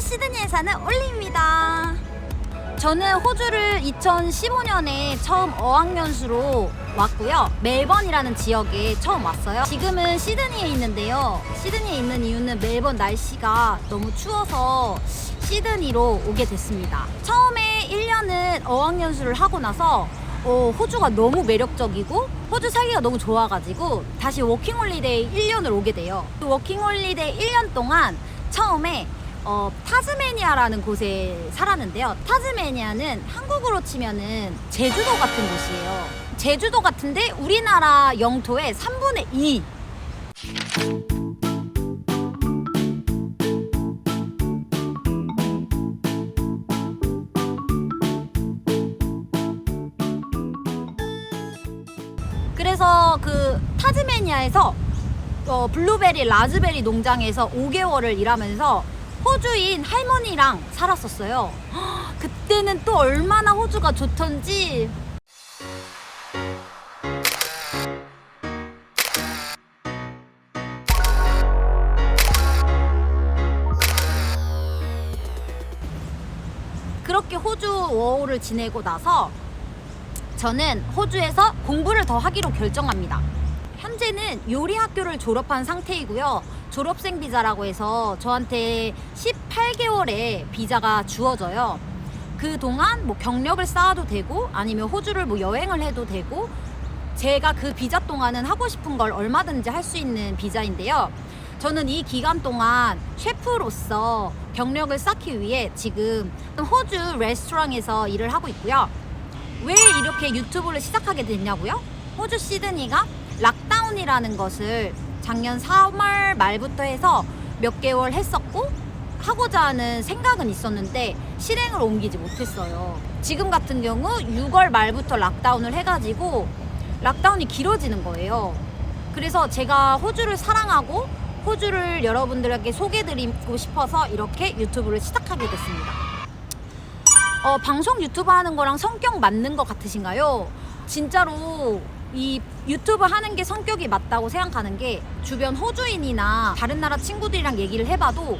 시드니에 사는 올리입니다. 저는 호주를 2015년에 처음 어학연수로 왔고요. 멜번이라는 지역에 처음 왔어요. 지금은 시드니에 있는데요. 시드니에 있는 이유는 멜번 날씨가 너무 추워서 시드니로 오게 됐습니다. 처음에 1년은 어학연수를 하고 나서 호주가 너무 매력적이고 호주 살기가 너무 좋아가지고 다시 워킹홀리데이 1년을 오게 돼요. 그 워킹홀리데이 1년 동안 처음에 타즈메니아라는 곳에 살았는데요. 타즈메니아는 한국으로 치면은 제주도 같은 곳이에요. 제주도 같은데 우리나라 영토의 3분의 2. 그래서 그 타즈메니아에서 블루베리, 라즈베리 농장에서 5개월을 일하면서 호주인 할머니랑 살았었어요. 그때는 또 얼마나 호주가 좋던지. 그렇게 호주 워홀을 지내고 나서 저는 호주에서 공부를 더 하기로 결정합니다. 현재는 요리 학교를 졸업한 상태이고요. 졸업생 비자라고 해서 저한테 18개월의 비자가 주어져요. 그동안 뭐 경력을 쌓아도 되고 아니면 호주를 뭐 여행을 해도 되고 제가 그 비자 동안은 하고 싶은 걸 얼마든지 할 수 있는 비자인데요. 저는 이 기간 동안 셰프로서 경력을 쌓기 위해 지금 호주 레스토랑에서 일을 하고 있고요. 왜 이렇게 유튜브를 시작하게 됐냐고요? 호주 시드니가 락다운이라는 것을 작년 3월 말부터 해서 몇 개월 했었고 하고자 하는 생각은 있었는데 실행을 옮기지 못했어요. 지금 같은 경우 6월 말부터 락다운을 해가지고 락다운이 길어지는 거예요. 그래서 제가 호주를 사랑하고 호주를 여러분들에게 소개드리고 싶어서 이렇게 유튜브를 시작하게 됐습니다. 방송 유튜브 하는 거랑 성격 맞는 것 같으신가요? 진짜로 이 유튜브 하는 게 성격이 맞다고 생각하는 게 주변 호주인이나 다른 나라 친구들이랑 얘기를 해봐도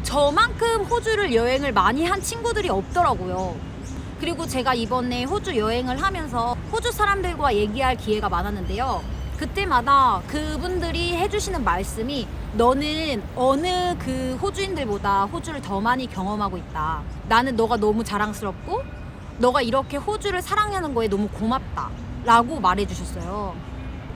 저만큼 호주를 여행을 많이 한 친구들이 없더라고요. 그리고 제가 이번에 호주 여행을 하면서 호주 사람들과 얘기할 기회가 많았는데요. 그때마다 그분들이 해주시는 말씀이 너는 어느 그 호주인들보다 호주를 더 많이 경험하고 있다. 나는 너가 너무 자랑스럽고 너가 이렇게 호주를 사랑하는 거에 너무 고맙다 라고 말해주셨어요.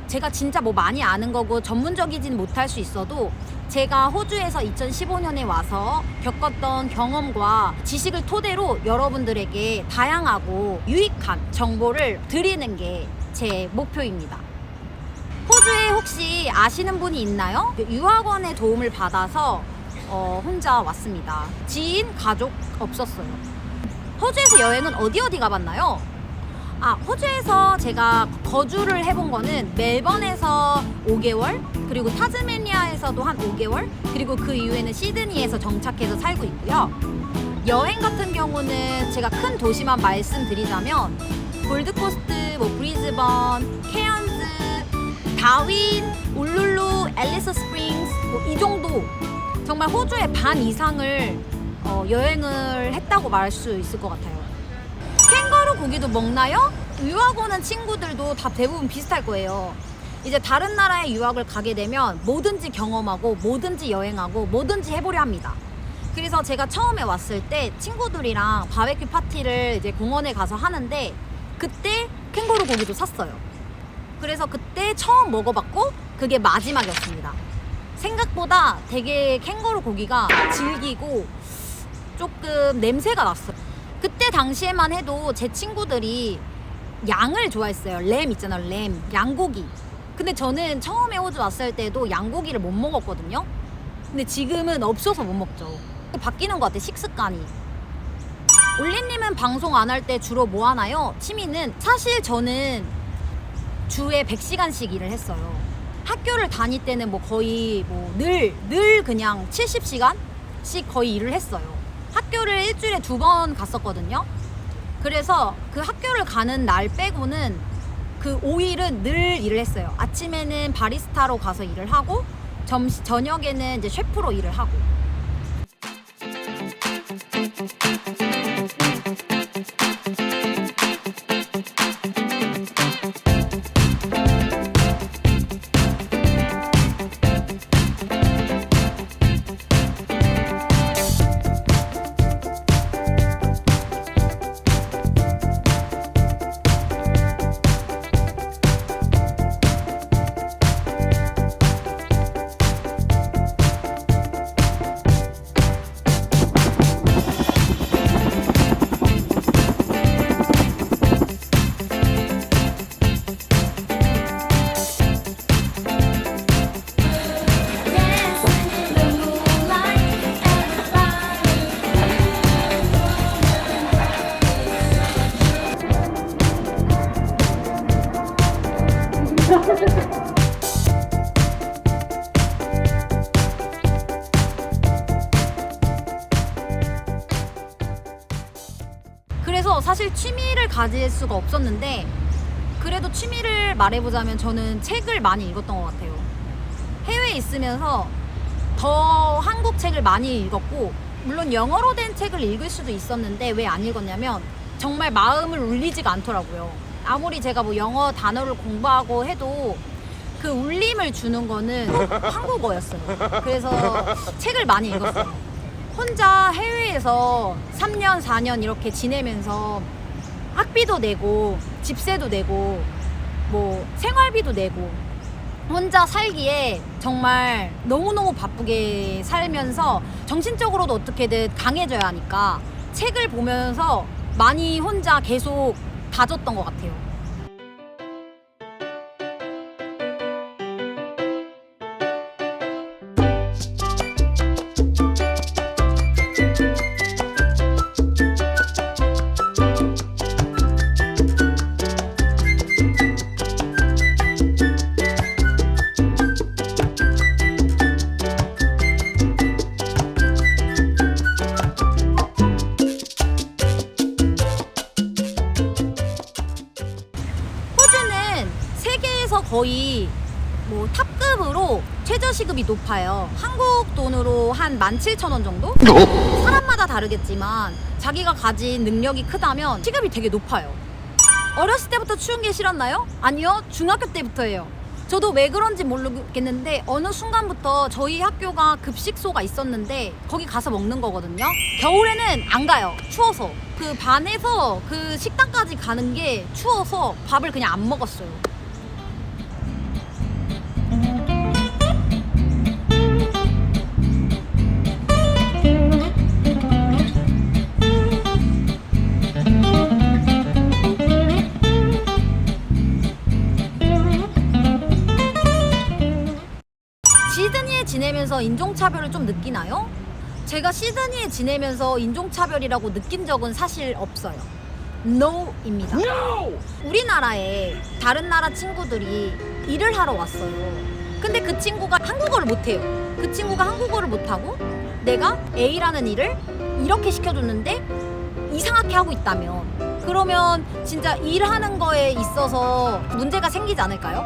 제가 진짜 뭐 많이 아는 거고 전문적이진 못할 수 있어도 제가 호주에서 2015년에 와서 겪었던 경험과 지식을 토대로 여러분들에게 다양하고 유익한 정보를 드리는 게 제 목표입니다. 호주에 혹시 아시는 분이 있나요? 유학원의 도움을 받아서 혼자 왔습니다. 지인, 가족 없었어요. 호주에서 여행은 어디 가봤나요? 호주에서 제가 거주를 해본 거는 멜번에서 5개월, 그리고 타즈메니아에서도 한 5개월, 그리고 그 이후에는 시드니에서 정착해서 살고 있고요. 여행 같은 경우는 제가 큰 도시만 말씀드리자면 골드코스트, 뭐 브리즈번, 케언즈, 다윈, 울룰루, 앨리스 스프링스 뭐 이 정도 정말 호주의 반 이상을 여행을 했다고 말할 수 있을 것 같아요. 캥거루 고기도 먹나요? 유학 오는 친구들도 다 대부분 비슷할 거예요. 이제 다른 나라에 유학을 가게 되면 뭐든지 경험하고 뭐든지 여행하고 뭐든지 해보려 합니다. 그래서 제가 처음에 왔을 때 친구들이랑 바베큐 파티를 이제 공원에 가서 하는데 그때 캥거루 고기도 샀어요. 그래서 그때 처음 먹어봤고 그게 마지막이었습니다. 생각보다 되게 캥거루 고기가 질기고 조금 냄새가 났어요. 그때 당시에만 해도 제 친구들이 양을 좋아했어요. 램 있잖아요. 램, 양고기. 근데 저는 처음에 호주 왔을 때도 양고기를 못 먹었거든요. 근데 지금은 없어서 못 먹죠. 바뀌는 것 같아, 식습관이. 올리님은 방송 안 할 때 주로 뭐 하나요? 취미는 사실 저는 주에 100시간씩 일을 했어요. 학교를 다닐 때는 뭐 거의 뭐 늘 그냥 70시간씩 거의 일을 했어요. 학교를 일주일에 2번 갔었거든요. 그래서 그 학교를 가는 날 빼고는 그 5일은 늘 일을 했어요. 아침에는 바리스타로 가서 일을 하고 저녁에는 이제 셰프로 일을 하고. 그래서 사실 취미를 가질 수가 없었는데, 그래도 취미를 말해보자면 저는 책을 많이 읽었던 것 같아요. 해외에 있으면서 더 한국 책을 많이 읽었고, 물론 영어로 된 책을 읽을 수도 있었는데 왜 안 읽었냐면 정말 마음을 울리지가 않더라고요. 아무리 제가 뭐 영어 단어를 공부하고 해도 그 울림을 주는 거는 한국어였어요. 그래서 책을 많이 읽었어요. 혼자 해외에서 3년, 4년 이렇게 지내면서 학비도 내고 집세도 내고 뭐 생활비도 내고 혼자 살기에 정말 너무너무 바쁘게 살면서 정신적으로도 어떻게든 강해져야 하니까 책을 보면서 많이 혼자 계속 다졌던 것 같아요. 세계에서 거의 뭐 탑급으로 최저시급이 높아요. 한국 돈으로 한 17,000원 정도? 사람마다 다르겠지만 자기가 가진 능력이 크다면 시급이 되게 높아요. 어렸을 때부터 추운 게 싫었나요? 아니요, 중학교 때부터예요. 저도 왜 그런지 모르겠는데 어느 순간부터 저희 학교가 급식소가 있었는데 거기 가서 먹는 거거든요. 겨울에는 안 가요. 추워서. 그 반에서 그 식당까지 가는 게 추워서 밥을 그냥 안 먹었어요. 시드니에 지내면서 인종차별을 좀 느끼나요? 제가 시드니에 지내면서 인종차별이라고 느낀 적은 사실 없어요. NO입니다. No! 우리나라에 다른 나라 친구들이 일을 하러 왔어요. 근데 그 친구가 한국어를 못해요. 그 친구가 한국어를 못하고 내가 A라는 일을 이렇게 시켜줬는데 이상하게 하고 있다면, 그러면 진짜 일하는 거에 있어서 문제가 생기지 않을까요?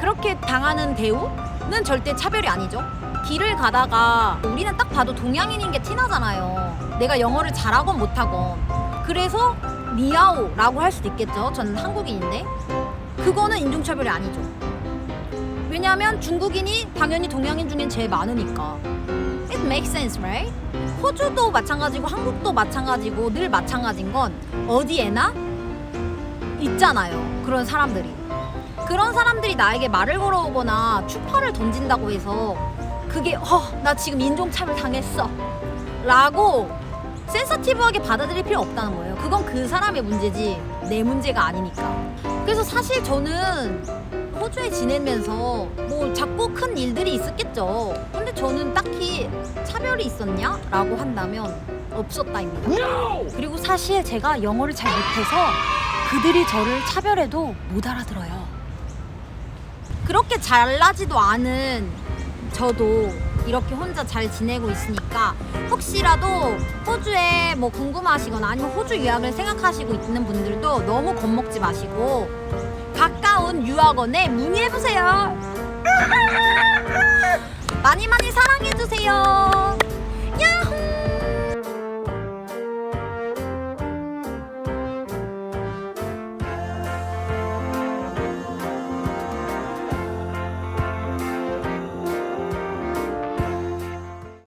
그렇게 당하는 대우는 절대 차별이 아니죠. 길을 가다가 우리는 딱 봐도 동양인인 게 티나잖아요. 내가 영어를 잘하건 못하건. 그래서 니아오라고 할 수도 있겠죠. 저는 한국인인데. 그거는 인종차별이 아니죠. 왜냐하면 중국인이 당연히 동양인 중엔 제일 많으니까. It makes sense, right? 호주도 마찬가지고 한국도 마찬가지고 늘 마찬가지인 건 어디에나 있잖아요. 그런 사람들이. 그런 사람들이 나에게 말을 걸어오거나 추파를 던진다고 해서 그게 나 지금 인종차별 당했어 라고 센서티브하게 받아들일 필요 없다는 거예요. 그건 그 사람의 문제지 내 문제가 아니니까. 그래서 사실 저는 호주에 지내면서 뭐 작고 큰 일들이 있었겠죠. 근데 저는 딱히 차별이 있었냐? 라고 한다면 없었다입니다. No! 그리고 사실 제가 영어를 잘 못해서 그들이 저를 차별해도 못 알아들어요. 그렇게 잘나지도 않은 저도 이렇게 혼자 잘 지내고 있으니까 혹시라도 호주에 뭐 궁금하시거나 아니면 호주 유학을 생각하시고 있는 분들도 너무 겁먹지 마시고 가까운 유학원에 문의해보세요. 많이 많이 사랑해주세요.